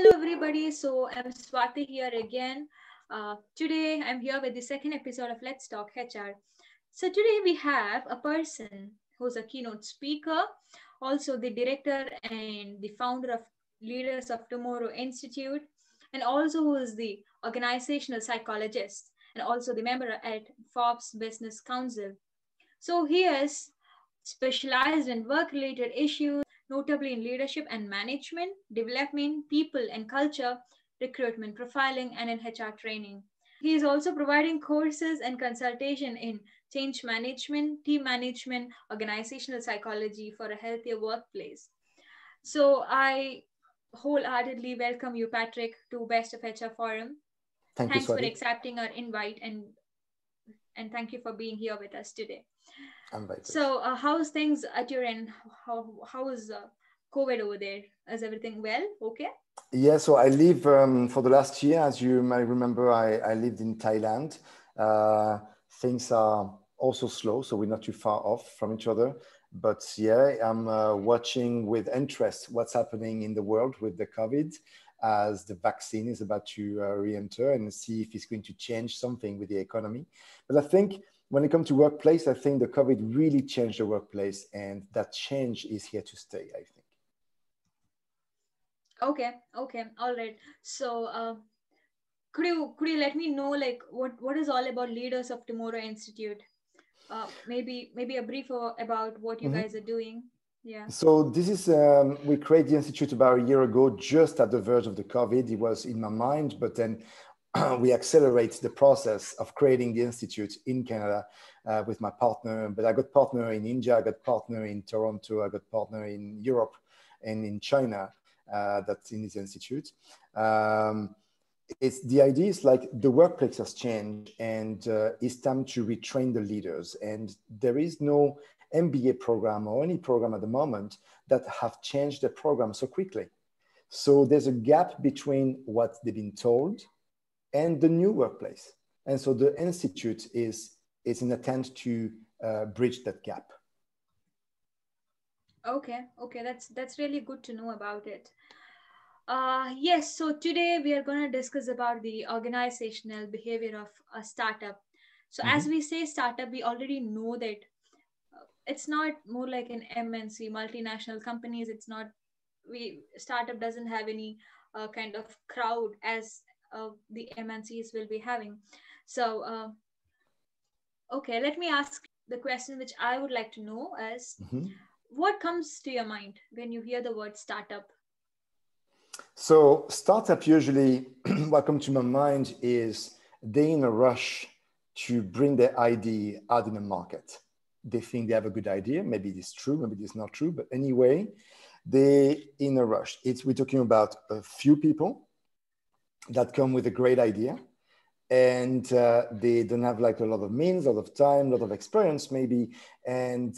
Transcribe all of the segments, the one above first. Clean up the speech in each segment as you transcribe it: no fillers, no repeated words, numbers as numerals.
Hello, everybody. So I'm Swati here again. Today I'm here with the second episode of Let's Talk HR. So today we have a person who's a keynote speaker, also the director and the founder of Leaders of Tomorrow Institute, and also who is the organizational psychologist and also the member at Forbes Business Council. So he is specialized in work-related issues, notably in leadership and management, development, people and culture, recruitment, profiling, and in HR training. He is also providing courses and consultation in change management, team management, organizational psychology for a healthier workplace. So I wholeheartedly welcome you, Patrick, to Best of HR Forum. Thank you, Thanks for Swati. accepting our invite and thank you for being here with us today. I'm very pleased. So, how's things at your end? How is COVID over there? Is everything well? Okay. Yeah, so I live for the last year, as you might remember, I lived in Thailand. Things are also slow, so we're not too far off from each other. But yeah, I'm watching with interest what's happening in the world with the COVID as the vaccine is about to re-enter and see if it's going to change something with the economy. But I think when it comes to workplace, I think the COVID really changed the workplace, and that change is here to stay, I think. Okay. Okay. All right. So, could you let me know like what is all about Leaders of Tomorrow Institute? Maybe a brief about what you Mhm. guys are doing. Yeah. So this is, we created the Institute about a year ago, just at the verge of the COVID. It was in my mind, but then we accelerate the process of creating the Institute in Canada with my partner. But I got partner in India, I got partner in Toronto, I got partner in Europe and in China that's in this Institute. Um, the idea is like the workplace has changed and it's time to retrain the leaders. And there is no MBA program or any program at the moment that have changed the program so quickly. So there's a gap between what they've been told and the new workplace. And so the Institute is an attempt to bridge that gap. Okay. Okay. That's really good to know about it. Yes, so today we are going to discuss about the organizational behavior of a startup. So, as Mhm. we say startup, we already know that it's not more like an MNC, multinational companies. It's not, we startup doesn't have any kind of crowd as the MNCs will be having. So, okay, let me ask the question which I would like to know is Mhm. what comes to your mind when you hear the word startup? So startup usually, what comes to my mind is they in a rush to bring their idea out in the market. They think they have a good idea. Maybe it is true, maybe it is not true. But anyway, they in a rush. We're talking about a few people that come with a great idea, and they don't have like a lot of means, a lot of time, a lot of experience maybe, and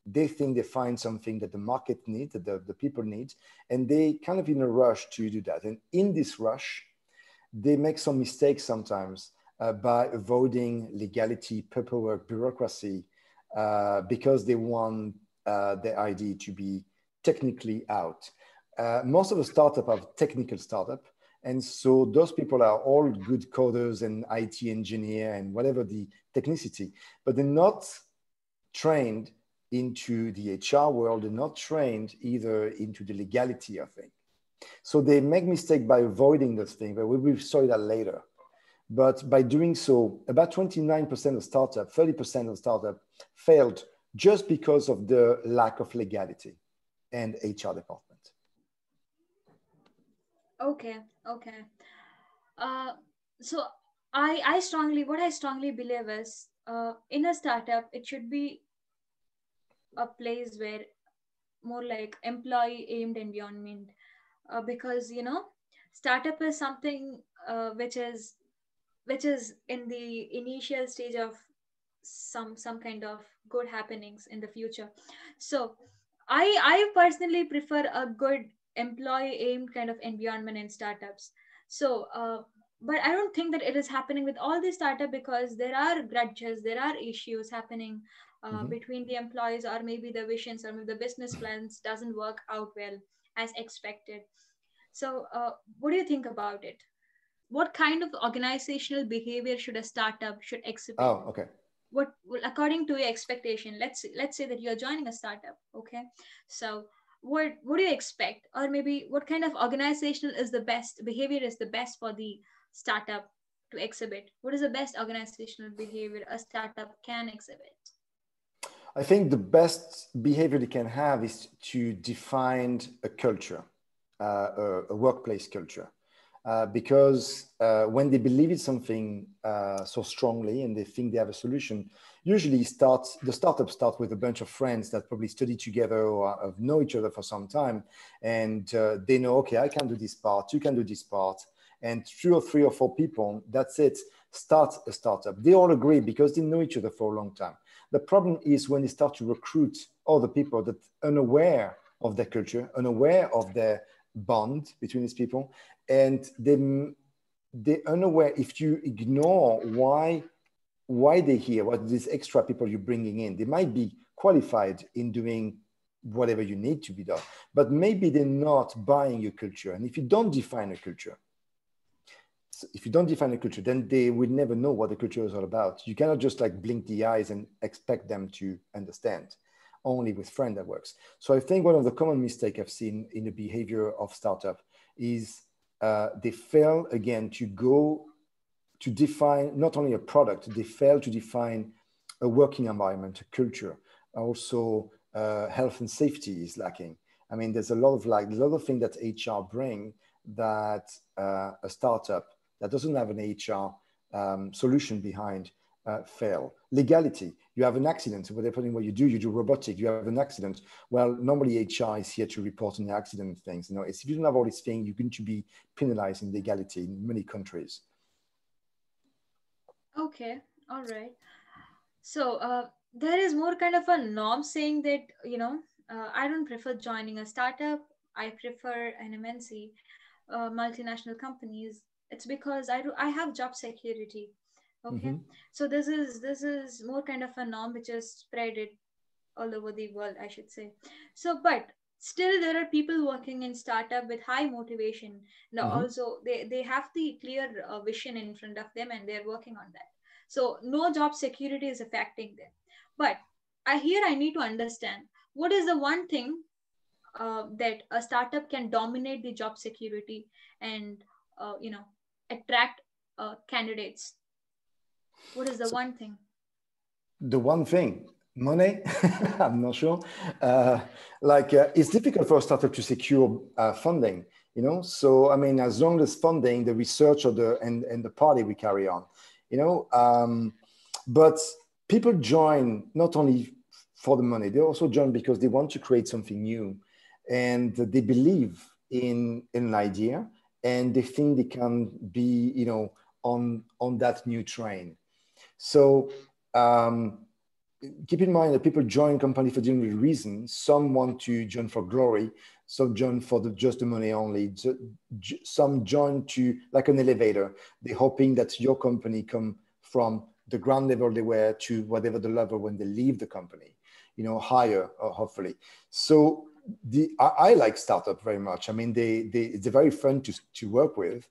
they think they find something that the market needs, that the people need, and they kind of in a rush to do that. And in this rush, they make some mistakes sometimes by avoiding legality, paperwork, bureaucracy, because they want their idea to be technically out. Most of the startup are technical startup. And so those people are all good coders and IT engineer and whatever the technicity, but they're not trained into the HR world. They're not trained either into the legality of things. So they make mistake by avoiding those things, but we will show that later. But by doing so, about 29% of startup, 30% of startup failed just because of the lack of legality and HR department. Okay, okay. Uh, so I strongly believe is in a startup it should be a place where more like employee aimed environment because startup is something which is in the initial stage of some kind of good happenings in the future. So I personally prefer a good employee aimed kind of environment in startups. So but I don't think that it is happening with all the startup because there are grudges, there are issues happening Mm-hmm. between the employees, or maybe the visions or maybe the business plans doesn't work out well as expected. So what do you think about it? What kind of organizational behavior should a startup should exhibit? Oh, okay. What, well, according to your expectation, let's say that you're joining a startup, okay? So what do you expect, or maybe what kind of organizational is the best behavior is the best for the startup to exhibit? What is the best organizational behavior a startup can exhibit? I think the best behavior they can have is to define a culture, a workplace culture. Because when they believe in something so strongly and they think they have a solution, usually the startup starts with a bunch of friends that probably study together or know each other for some time, and they know, okay, I can do this part, you can do this part, and two or three or four people, that's it, start a startup. They all agree because they know each other for a long time. The problem is when they start to recruit other people that are unaware of their culture, unaware of their bond between these people, and they're unaware. If you ignore why they're here, what these extra people you're bringing in, they might be qualified in doing whatever you need to be done, but maybe they're not buying your culture. And if you don't define a culture, then they will never know what the culture is all about. You cannot just like blink the eyes and expect them to understand. Only with friends that works. So I think one of the common mistakes I've seen in the behavior of startup is they fail again to define not only a product, they fail to define a working environment, a culture. Also, health and safety is lacking. I mean, there's a lot of things that HR bring that a startup that doesn't have an HR solution behind fail. Legality, you have an accident, whatever what you do robotic, you have an accident. Well, normally HR is here to report on the accident things. If you don't have all these things, you're going to be penalized in legality in many countries. Okay, all right. So there is more kind of a norm saying that, I don't prefer joining a startup. I prefer an MNC, multinational companies. It's because I have job security. Okay, Mm-hmm. so this is more kind of a norm which is spread it all over the world, I should say. So, but still there are people working in startup with high motivation. Now, Mm-hmm. also they have the clear vision in front of them and they're working on that. So no job security is affecting them. But I need to understand what is the one thing that a startup can dominate the job security and attract candidates. What is the So one thing? the one thing, money, I'm not sure. It's difficult for a startup to secure funding, So, I mean, as long as funding, the research or and the party we carry on, you know. But people join not only for the money, they also join because they want to create something new, and they believe in an idea, and they think they can be, on that new train. So keep in mind that people join company for different reasons. Some want to join for glory. Some join for just the money only. Some join to like an elevator. They're hoping that your company come from the ground level they were to whatever the level when they leave the company, higher, hopefully. So I like startup very much. I mean, they're very fun to work with.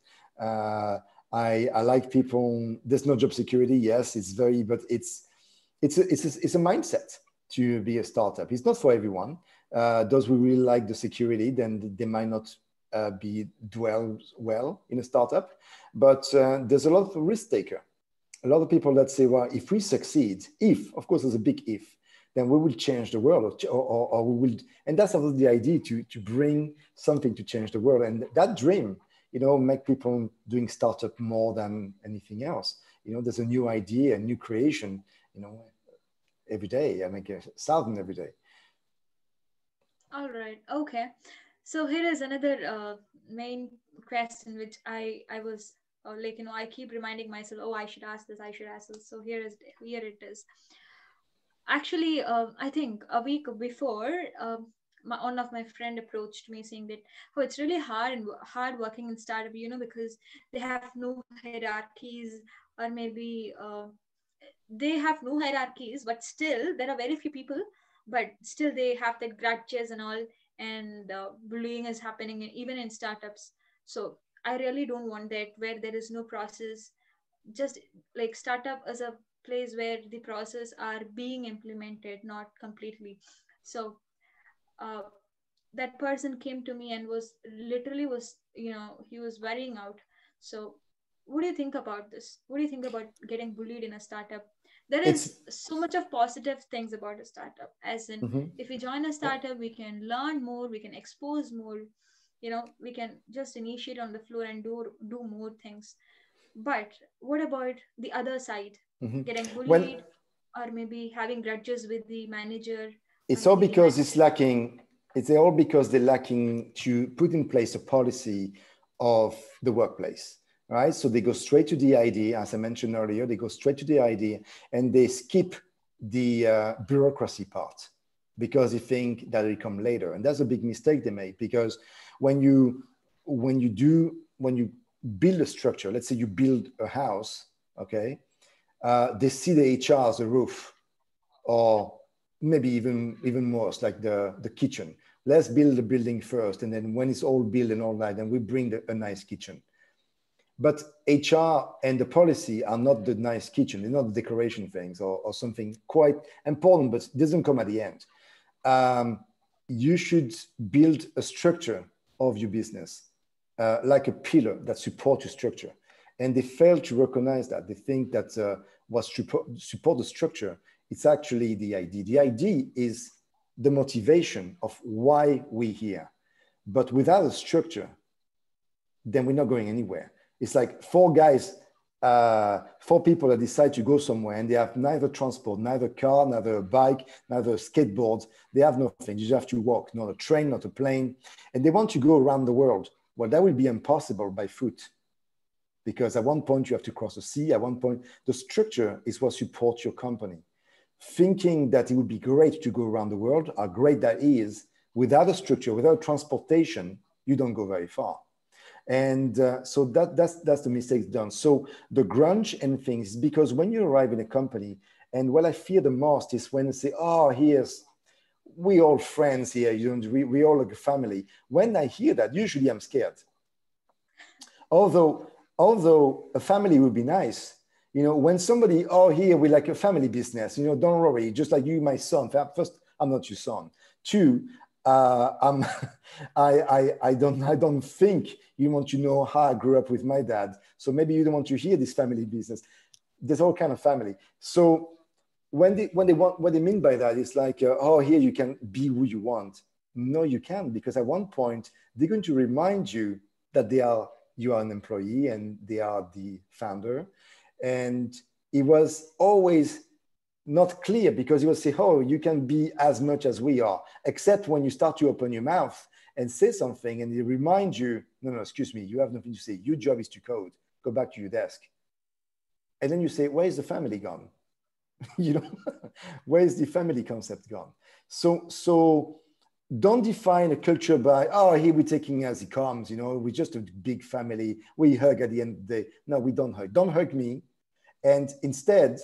I like people. There's no job security. Yes, but it's a mindset to be a startup. It's not for everyone. Those who really like the security, then they might not be dwell well in a startup. But there's a lot of risk taker. A lot of people that say, well, if we succeed, of course there's a big if, then we will change the world, or we will. And that's also the idea to bring something to change the world. And that dream, make people doing startup more than anything else. There's a new idea, a new creation, every day. I make 1,000 every day. All right. Okay. So here is another main question which I was I keep reminding myself, oh, I should ask this, I should ask this. So here it is. Actually, I think a week before, one of my friend approached me saying that, oh, it's really hard working in startup, because they have no hierarchies, or maybe they have no hierarchies, but still there are very few people, but still they have the grudges and all, and bullying is happening even in startups. So I really don't want that where there is no process. Just like startup as a place where the process are being implemented, not completely. So uh, that person came to me and was literally was, he was worrying out. So what do you think about this? What do you think about getting bullied in a startup? There It's is so much of positive things about a startup, as in mhm. if we join a startup we can learn more, we can expose more, we can just initiate on the floor and do more things. But what about the other side, Mhm. getting When bullied, or maybe having grudges with the manager, or it's all maybe the because it's manager? lacking, it's all because they're lacking to put in place a policy of the workplace, right? So they go straight to the idea, as I mentioned earlier, they go straight to the idea and they skip the bureaucracy part because they think that will come later. And that's a big mistake they make, because when you when you build a structure, let's say you build a house, okay, they see the HR as a roof, or maybe even more, it's like the kitchen. Let's build the building first, and then when it's all built and all that, then we bring a nice kitchen. But HR and the policy are not the nice kitchen. They're not the decoration things, or something quite important, but it doesn't come at the end. You should build a structure of your business, like a pillar that supports your structure. And they fail to recognize that. They think that what support the structure, it's actually the idea. The idea is the motivation of why we're here. But without a structure, then we're not going anywhere. It's like four people that decide to go somewhere, and they have neither transport, neither car, neither a bike, neither skateboards. They have nothing. You just have to walk, not a train, not a plane. And they want to go around the world. Well, that will be impossible by foot, because at one point you have to cross the sea. At one point, the structure is what supports your company. Thinking that it would be great to go around the world, how great that is, without a structure, without transportation, you don't go very far. And so that's the mistakes done. So the grunge and things, because when you arrive in a company, and what I fear the most is when they say, oh, we all friends here, we all like a family. When I hear that, usually I'm scared. Although a family would be nice, when somebody, oh, here we like a family business, don't worry, just like you, my son. First, I'm not your son. Two, I'm, I don't think you want to know how I grew up with my dad. So maybe you don't want to hear this family business. There's all kind of family. So what they mean by that is like, oh, here you can be who you want. No, you can't, because at one point they're going to remind you that you are an employee and they are the founder. And it was always not clear, because he will say, oh, you can be as much as we are, except when you start to open your mouth and say something and he reminds you, no, excuse me, you have nothing to say. Your job is to code. Go back to your desk. And then you say, where is the family gone? Where is the family concept gone? So don't define a culture by, oh, here we're taking as it comes, we're just a big family. We hug at the end of the day. No, we don't hug. Don't hug me. And instead,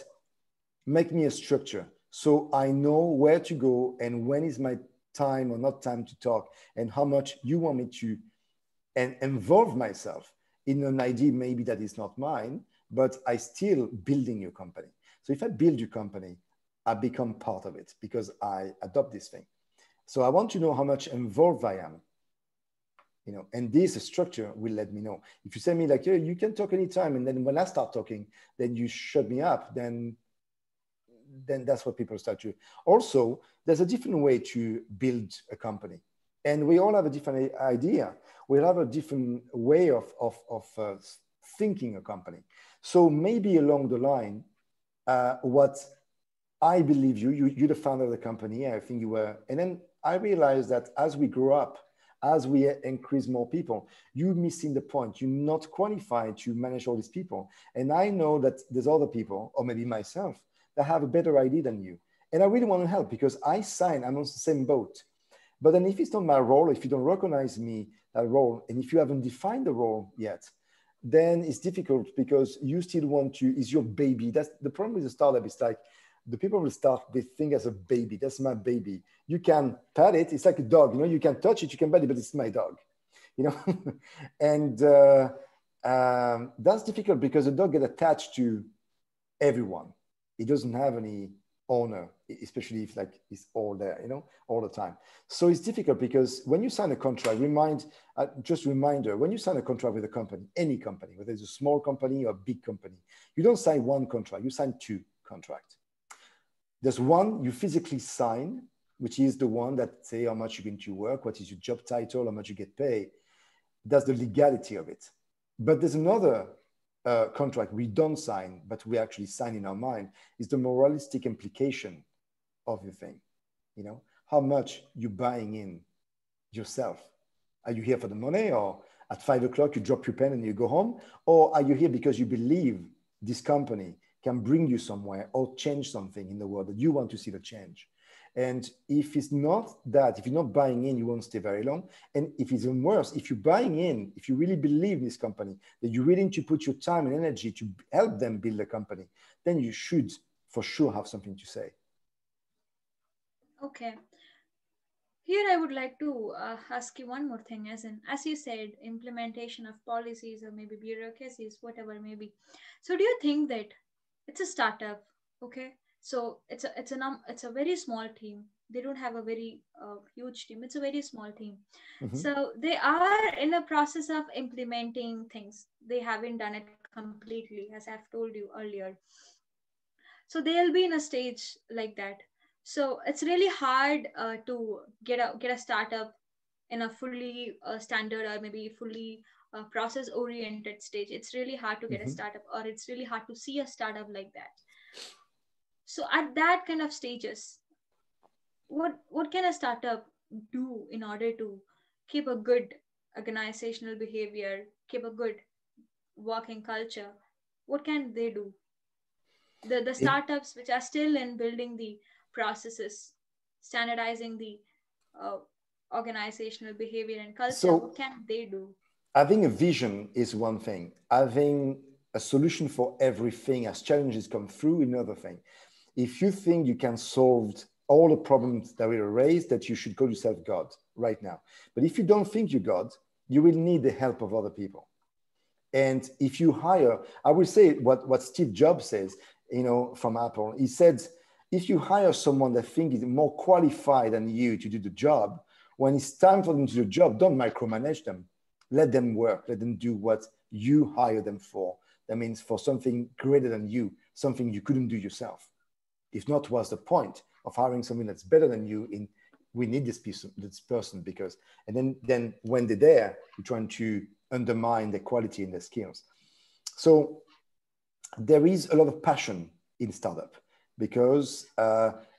make me a structure so I know where to go and when is my time or not time to talk, and how much you want me to and involve myself in an idea maybe that is not mine, but I still building your company. So if I build your company, I become part of it because I adopt this thing. So I want to know how much involved I am, and this structure will let me know. If you say me like, yeah, you can talk anytime, and then when I start talking, then you shut me up, then that's what people start to. Also, there's a different way to build a company. And we all have a different idea. We have a different way of thinking a company. So maybe along the line, what I believe you're the founder of the company. I think you were. And then I realized that as we grow up, as we increase more people, you're missing the point. You're not qualified to manage all these people. And I know that there's other people, or maybe myself, that have a better idea than you. And I really want to help, because I'm on the same boat. But then if it's not my role, if you don't recognize me, that role, and if you haven't defined the role yet, then it's difficult, because you still want to, is your baby. That's the problem with a startup. It's like the people will start, they think as a baby. That's my baby. You can pet it. It's like a dog, you can touch it, you can pet it, but it's my dog. you know. And that's difficult because the dog get attached to everyone. It doesn't have any owner, especially if like it's all there, you know, all the time. So it's difficult because when you sign a contract, just reminder, when you sign a contract with a company, any company, whether it's a small company or a big company, you don't sign one contract, you sign two contracts. There's one you physically sign, which is the one that say how much you're going to work, what is your job title, how much you get paid. That's the legality of it. But there's another contract we don't sign, but we actually sign in our mind, is the moralistic implication of the thing. You know, how much you're buying in yourself. Are you here for the money, or at 5 o'clock you drop your pen and you go home? Or are you here because you believe this company can bring you somewhere or change something in the world that you want to see the change? And if it's not that, if you're not buying in, you won't stay very long. And if it's even worse, if you're buying in, if you really believe in this company, that you're willing to put your time and energy to help them build a company, then you should for sure have something to say. Okay. Here, I would like to ask you one more thing, as you said, implementation of policies or maybe bureaucracies, whatever maybe. So, do you think that it's a startup? Okay, so it's a very small team. They don't have a very huge team. It's a very small team. Mm-hmm. So they are in a process of implementing things. They haven't done it completely, as I've told you earlier. So they'll be in a stage like that. So it's really hard to get a startup in a fully standard or maybe fully process oriented stage. It's really hard to get a Mm-hmm. startup, or it's really hard to see a startup like that. So at that kind of stages, what can a startup do in order to keep a good organizational behavior, keep a good working culture? What can they do? The It, startups which are still in building the processes, standardizing the uh, organizational behavior and culture, what so can they do? having a vision is one thing. Having a solution for everything as challenges come through, another thing. If you think you can solve all the problems that were raised, that you should call yourself God right now. But if you don't think you're God, you will need the help of other people. And if you hire, I will say what Steve Jobs says, you know, from Apple. He said, if you hire someone that thinks is more qualified than you to do the job, when it's time for them to do the job, don't micromanage them. Let them work. Let them do what you hire them for. That means for something greater than you, something you couldn't do yourself. If not, what's the point of hiring someone that's better than you in we need this person because and then when they're there, you're trying to undermine their quality and their skills. So there is a lot of passion in startup because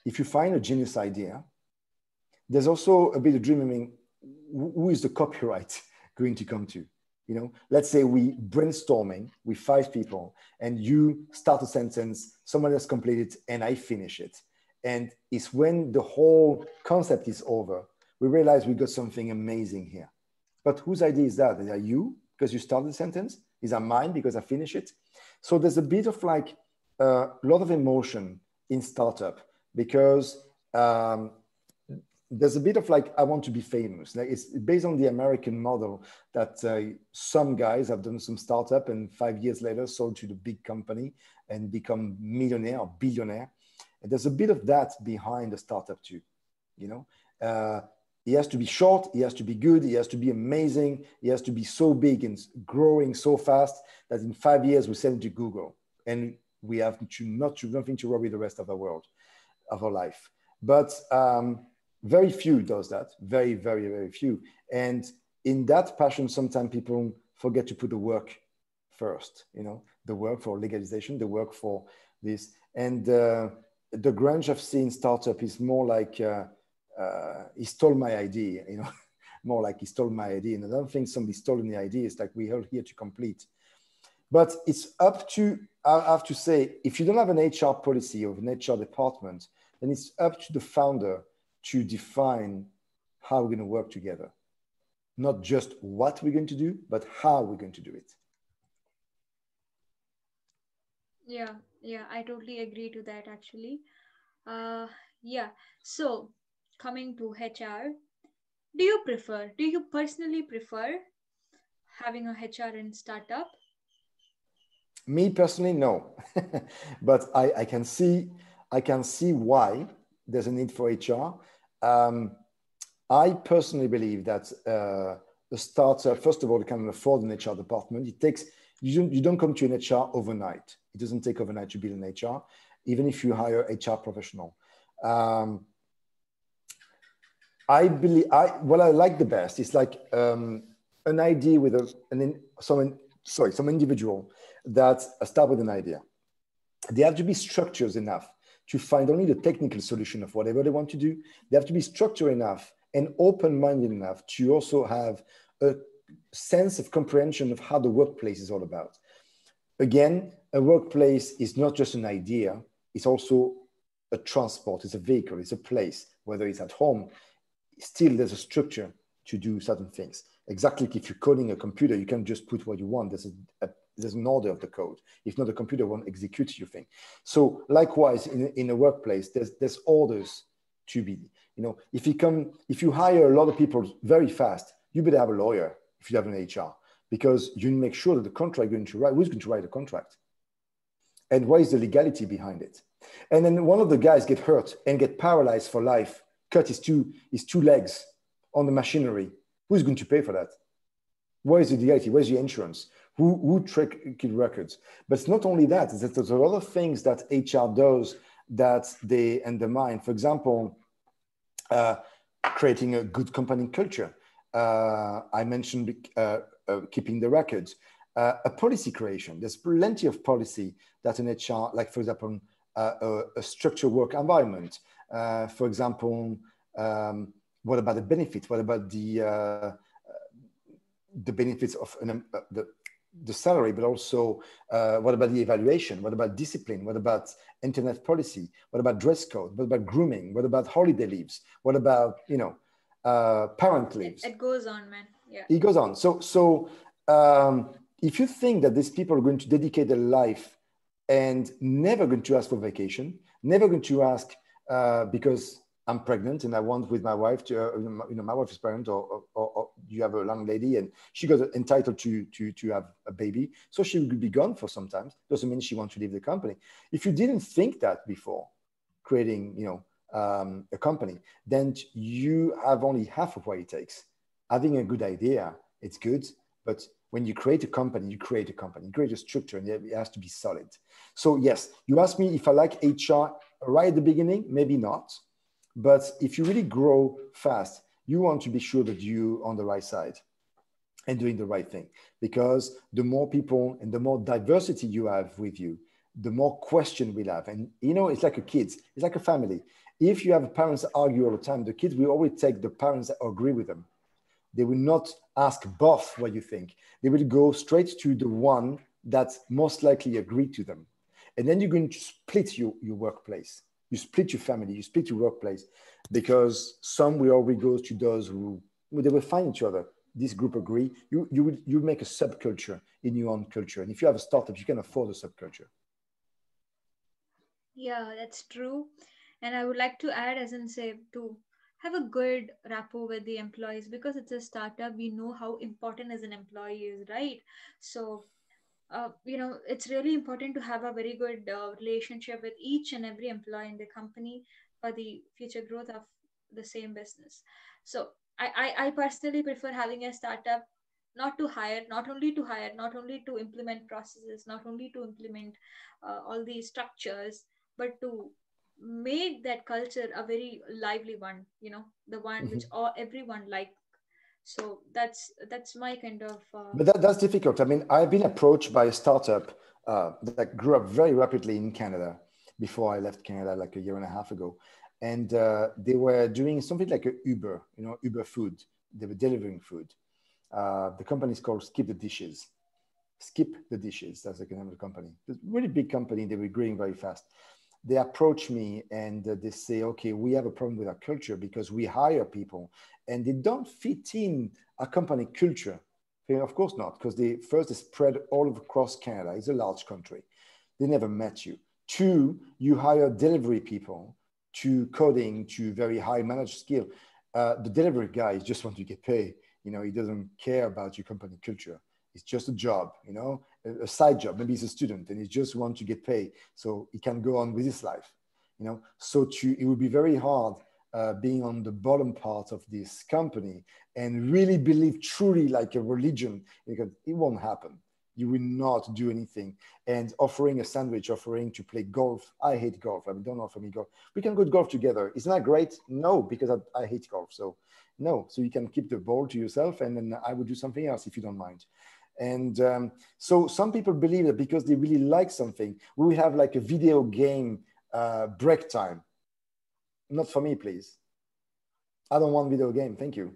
if you find a genius idea, there's also a bit of dream. I mean, who is the copyright going to come to? You know, let's say we brainstorming with 5 people and you start a sentence, someone else complete it, and I finish it. And it's when the whole concept is over, we realize we got something amazing here. But whose idea is that? Is that you because you started the sentence? Is that mine because I finish it? So there's a bit of like a lot of emotion in startup because there's a bit of like I want to be famous. Like it's based on the American model that some guys have done some startup and 5 years later sold to the big company and become millionaire or billionaire. And there's a bit of that behind the startup too. You know, he has to be short, he has to be good, he has to be amazing, he has to be so big and growing so fast that in 5 years we sell him to Google and we have nothing to worry the rest of the world of our life. But very few does that. Very, very, very few. And in that passion, sometimes people forget to put the work first, you know, the work for legalization, the work for this. And the grunge I've seen startup is more like he stole my idea, you know, more like he stole my idea. And I don't think somebody stole the idea. It's like we're all here to complete. But it's up to, I have to say, if you don't have an HR policy or an HR department, then it's up to the founder to define how we're going to work together. Not just what we're going to do, but how we're going to do it. Yeah, I totally agree to that actually. Uh, yeah, so coming to HR, do you personally prefer having a HR in startup? Me personally, no, but I can see why there's a need for HR. Um, I personally believe that a startup, first of all, can afford an HR department. It takes you don't come to an HR overnight. It doesn't take overnight to build an HR, even if you hire HR professional. Um, I believe what I like the best is like an idea with some individual that start with an idea. They have to be structured enough to find only the technical solution of whatever they want to do. They have to be structured enough and open-minded enough to also have a sense of comprehension of how the workplace is all about. Again, a workplace is not just an idea, it's also a transport, it's a vehicle, it's a place, whether it's at home, still there's a structure to do certain things. Exactly like if you're coding a computer, you can't just put what you want. There's an order of the code. If not, the computer won't execute your thing. So likewise, in a workplace, there's orders to be. If you hire a lot of people very fast, you better have a lawyer if you have an HR, because you make sure that the contract you're going to write, who's going to write the contract? And what is the legality behind it? And then one of the guys get hurt and get paralyzed for life, cut his two legs on the machinery. Who's going to pay for that? What is the legality? Where's the insurance? Who track records? But it's not only that, it's that there's a lot of things that HR does that they undermine. For example, creating a good company culture. I mentioned keeping the records. A policy creation. There's plenty of policy that an HR, like for example, a structured work environment. For example, what about the benefits? What about the benefits of the salary, but also what about the evaluation? What about discipline? What about internet policy? What about dress code? What about grooming? What about holiday leaves? What about, parent leaves? It goes on, man. Yeah. It goes on. So if you think that these people are going to dedicate their life and never going to ask for vacation, never going to ask because I'm pregnant and I want with my wife to, my wife is pregnant, or you have a young lady and she got entitled to have a baby, so she will be gone for some time. Doesn't mean she wants to leave the company. If you didn't think that before creating, a company, then you have only half of what it takes. Having a good idea, it's good, but when you create a company, you create a structure, and it has to be solid. So yes, you asked me if I like HR right at the beginning, maybe not. But if you really grow fast, you want to be sure that you're on the right side and doing the right thing. Because the more people and the more diversity you have with you, the more question we'll have. And it's like a kids, it's like a family. If you have parents argue all the time, the kids will always take the parents that agree with them. They will not ask both what you think. They will go straight to the one that most likely agreed to them. And then you're going to split your workplace. You split your family, you split your workplace, because some will always go to those who they will find each other. This group agree. You make a subculture in your own culture. And if you have a startup, you can afford a subculture. Yeah, that's true. And I would like to add, as in say, to have a good rapport with the employees, because it's a startup. We know how important as an employee is, right? So it's really important to have a very good relationship with each and every employee in the company for the future growth of the same business. So I personally prefer having a startup, not to hire, not only to implement processes, not only to implement all these structures, but to make that culture a very lively one, the one which everyone like. So that's my kind of But that's difficult. I mean, I've been approached by a startup that grew up very rapidly in Canada before I left Canada, like a year and a half ago. And they were doing something like a Uber, Uber food. They were delivering food. The company is called Skip the Dishes. Skip the Dishes, that's the name of the company. It's a really big company. They were growing very fast. They approach me and they say, okay, we have a problem with our culture because we hire people and they don't fit in our company culture. Of course not, because they spread all across Canada. It's a large country. They never met you. Two, you hire delivery people to coding, to very high managed skill. The delivery guy just want to get paid. He doesn't care about your company culture. It's just a job, a side job. Maybe he's a student and he just wants to get paid so he can go on with his life. So it would be very hard being on the bottom part of this company and really believe truly like a religion, because it won't happen. You will not do anything. And offering a sandwich, offering to play golf. I hate golf. I mean, don't offer me golf. We can go golf together. Isn't that great? No, because I hate golf. So no, so you can keep the ball to yourself and then I would do something else if you don't mind. And so some people believe that because they really like something, we will have like a video game break time. Not for me, please. I don't want video game. Thank you.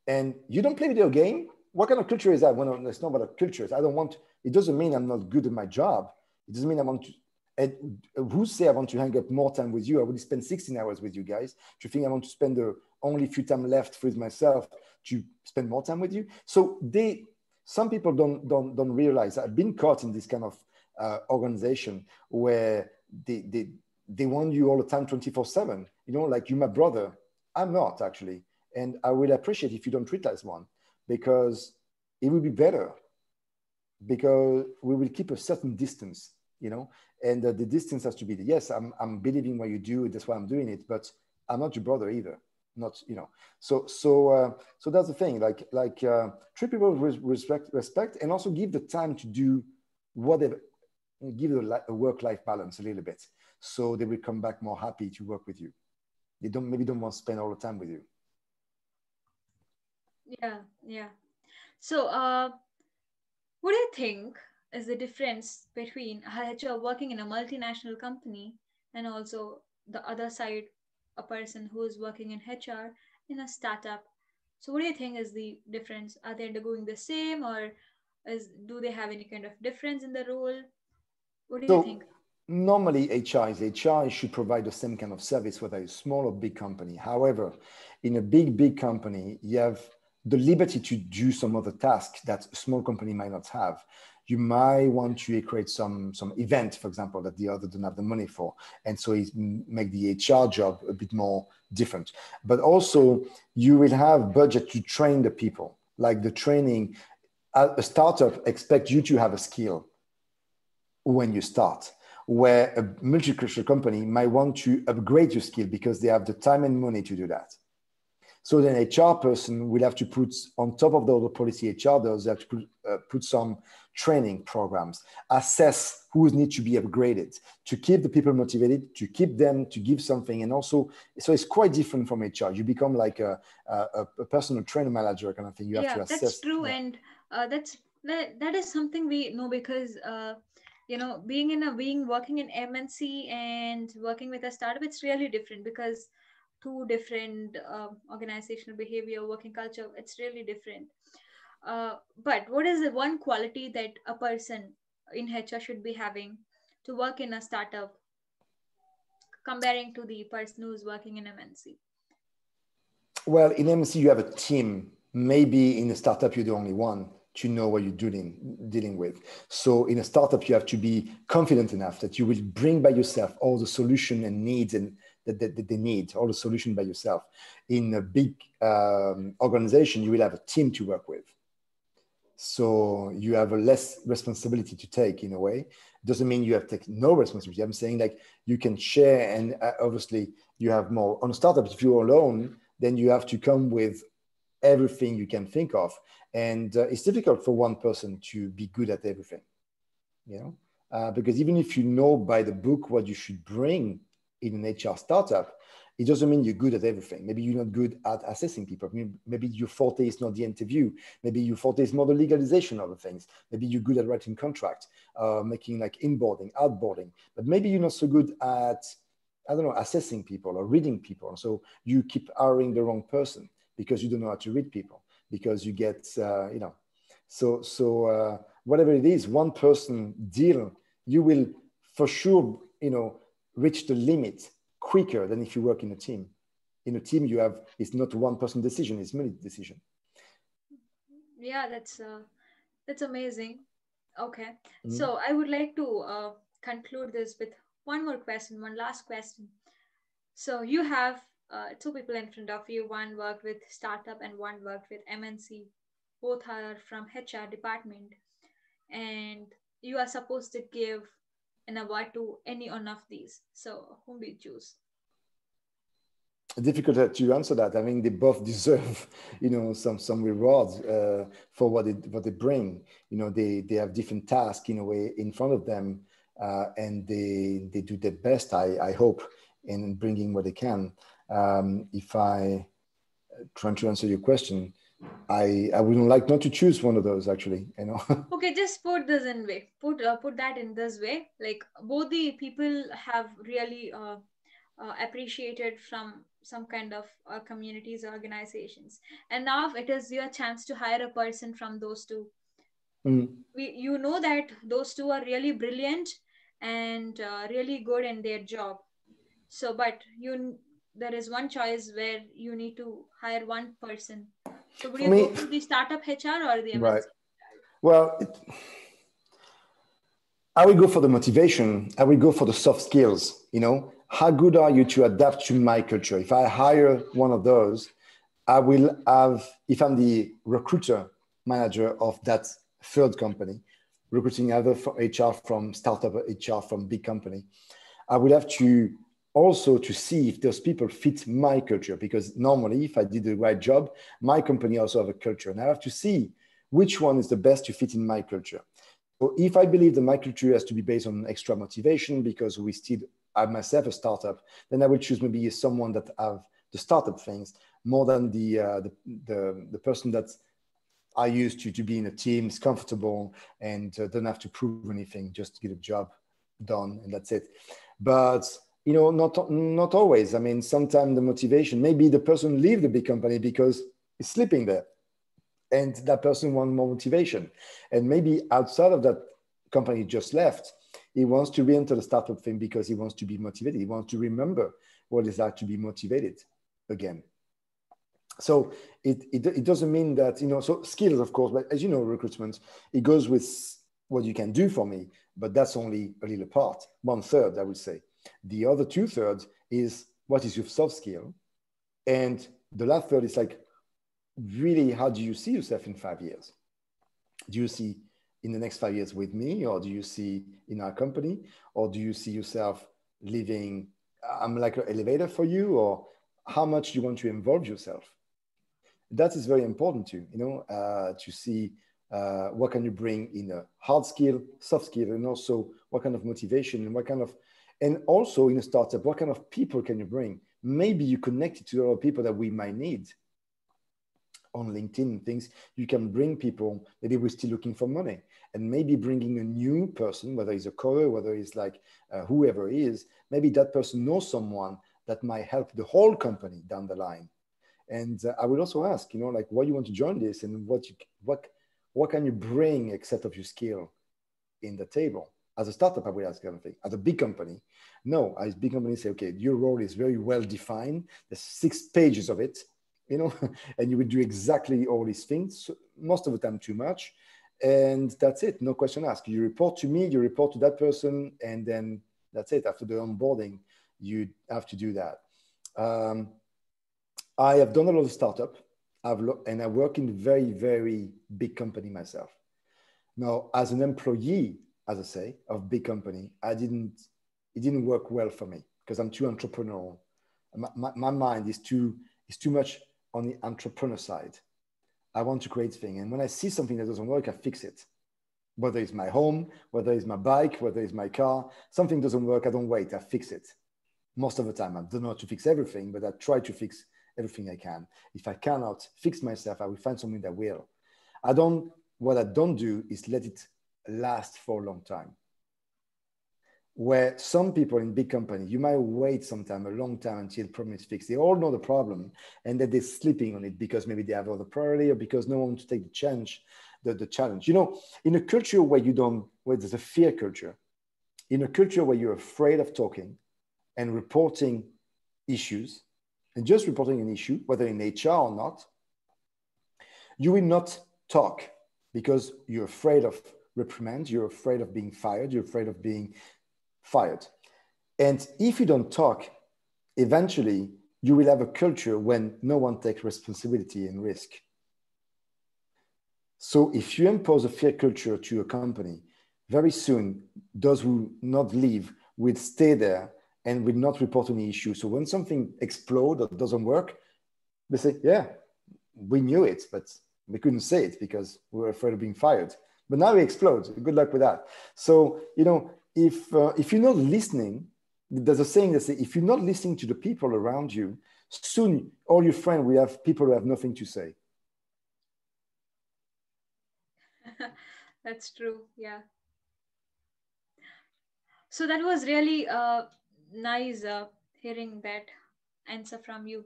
And you don't play video game? What kind of culture is that? Well, it's not about a culture. I don't want, it doesn't mean I'm not good at my job. It doesn't mean I want to, and who say I want to hang up more time with you? I would spend 16 hours with you guys. Do you think I want to spend the only few time left with myself to spend more time with you? So some people don't realize. I've been caught in this kind of organization where they want you all the time 24/7. Like you're my brother. I'm not actually. And I would appreciate if you don't treat as one, because it will be better, because we will keep a certain distance, and the distance has to be, yes, I'm believing what you do. That's why I'm doing it, but I'm not your brother either. Not, so that's the thing, treat people with respect, and also give the time to do whatever, give a work-life balance a little bit. So they will come back more happy to work with you. They maybe don't want to spend all the time with you. Yeah. So what do you think is the difference between a HR working in a multinational company and also the other side, a person who is working in HR in a startup? So what do you think is the difference? Are they undergoing the same, or do they have any kind of difference in the role? What do you So think? normally HR should provide the same kind of service whether it's small or big company. However, in a big company, you have the liberty to do some other tasks that a small company might not have. You might want to create some event, for example, that the other don't have the money for. And so it make the HR job a bit more different. But also you will have budget to train the people, like the training. A startup expects you to have a skill when you start, where a multicultural company might want to upgrade your skill because they have the time and money to do that. So then HR person will have to put on top of the other policy HR does, they have to put some training programs, assess who needs to be upgraded, to keep the people motivated, to keep them, to give something. And also, so it's quite different from HR. You become like a personal trainer manager kind of thing. You have to assess. That's true. And that is something we know, because being working in MNC and working with a startup, it's really different, because two different organizational behavior, working culture, it's really different. But what is the one quality that a person in HR should be having to work in a startup comparing to the person who's working in MNC? Well, in MNC, you have a team. Maybe in a startup, you're the only one to know what you're dealing with. So in a startup, you have to be confident enough that you will bring by yourself all the solution and needs and that they need, all the solution by yourself. In a big organization, you will have a team to work with. So you have a less responsibility to take in a way. Doesn't mean you have to take no responsibility. I'm saying like you can share, and obviously you have more. On a startup, if you're alone, then you have to come with everything you can think of. And it's difficult for one person to be good at everything, because even if you know by the book what you should bring in an HR startup, it doesn't mean you're good at everything. Maybe you're not good at assessing people. Maybe your forte is not the interview. Maybe your forte is more the legalization of the things. Maybe you're good at writing contracts, making like inboarding, outboarding. But maybe you're not so good at, I don't know, assessing people or reading people. So you keep hiring the wrong person because you don't know how to read people, because you get, So whatever it is, one person deal, you will for sure, reach the limit quicker than if you work in a team. In a team, it's not one person decision, it's many decision. Yeah, that's amazing. Okay, so I would like to conclude this with one more question, one last question. So you have two people in front of you. One worked with startup and one worked with MNC. Both are from HR department, and you are supposed to give an award to any one of these. So whom do you choose? Difficult to answer that. I mean, they both deserve, some rewards for what they bring. They have different tasks in a way in front of them, and they do their best. I hope in bringing what they can. If I trying to answer your question, I wouldn't like not to choose one of those actually. Okay, just put this in way. Put that in this way. Like both the people have really appreciated from some kind of communities or organizations, and now it is your chance to hire a person from those two. Mm. You know that those two are really brilliant and really good in their job. So, but there is one choice where you need to hire one person. So, would For you go me, for the startup HR or the right. MNC? Well, I will go for the motivation. I will go for the soft skills. How good are you to adapt to my culture? If I hire one of those, I will have, if I'm the recruiter manager of that third company, recruiting either for HR from startup or HR from big company, I will have to also to see if those people fit my culture, because normally if I did the right job, my company also have a culture, and I have to see which one is the best to fit in my culture. So if I believe that my culture has to be based on extra motivation because we still are myself a startup, then I will choose maybe someone that have the startup things more than the person that are used to be in a team, is comfortable and don't have to prove anything, just to get a job done and that's it. But not always. I mean, sometimes the motivation, maybe the person leave the big company because he's sleeping there, and that person wants more motivation. And maybe outside of that company just left, he wants to re-enter the startup thing because he wants to be motivated. He wants to remember what it's like to be motivated again. So it doesn't mean that, so skills, of course, but as you know, recruitment, it goes with what you can do for me, but that's only a little part, 1/3, I would say. The other 2/3 is what is your soft skill. And the last third is like, really, how do you see yourself in 5 years? Do you see in the next 5 years with me, or do you see in our company, or do you see yourself living, I'm like an elevator for you, or how much you want to involve yourself? That is very important too, to see what can you bring in a hard skill, soft skill, and also what kind of motivation and and also in a startup, what kind of people can you bring? Maybe you connect to other people that we might need on LinkedIn and things. You can bring people, maybe we're still looking for money, and maybe bringing a new person, whether he's a coder, whether he's like whoever he is, maybe that person knows someone that might help the whole company down the line. And I would also ask, like, why you want to join this, and what can you bring except of your skill in the table? As a startup, I would ask everything. As a big company, no. As big companies say, okay, your role is very well defined. There's 6 pages of it, and you would do exactly all these things. Most of the time, too much, and that's it. No question asked. You report to me, you report to that person, and then that's it. After the onboarding, you have to do that. I have done a lot of startup, and I work in a very, very big company myself. Now, as an employee, as I say, of big company, it didn't work well for me because I'm too entrepreneurial. My mind is too much on the entrepreneur side. I want to create things. And when I see something that doesn't work, I fix it. Whether it's my home, whether it's my bike, whether it's my car, something doesn't work, I don't wait, I fix it. Most of the time, I don't know how to fix everything, but I try to fix everything I can. If I cannot fix myself, I will find something that will. What I don't do is let it last for a long time. Where some people in big companies, you might wait sometime, a long time until the problem is fixed. They all know the problem, and then they're sleeping on it because maybe they have other priority, or because no one wants to take the challenge. In a culture where there's a fear culture, in a culture where you're afraid of talking and reporting issues, and just reporting an issue, whether in HR or not, you will not talk because you're afraid of reprimand, you're afraid of being fired, you're afraid of being fired. And if you don't talk, eventually you will have a culture when no one takes responsibility and risk. So if you impose a fear culture to a company, very soon, those who not leave will stay there and will not report any issue. So when something explodes or doesn't work, they say, yeah, we knew it, but we couldn't say it because we were afraid of being fired. But now it explodes. Good luck with that. So, if you're not listening, there's a saying that says, if you're not listening to the people around you, soon all your friends will have people who have nothing to say. That's true. Yeah. So that was really nice hearing that answer from you.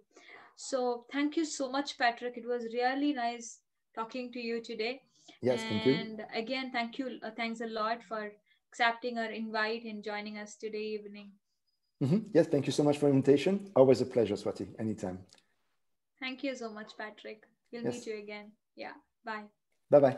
So thank you so much, Patrick. It was really nice talking to you today. Yes, thank you. And again, thanks a lot for accepting our invite and joining us today evening. Yes, thank you so much for the invitation. Always a pleasure, Swati. Anytime. Thank you so much, Patrick. We'll meet Yes. you again. Yeah. Bye. Bye-bye.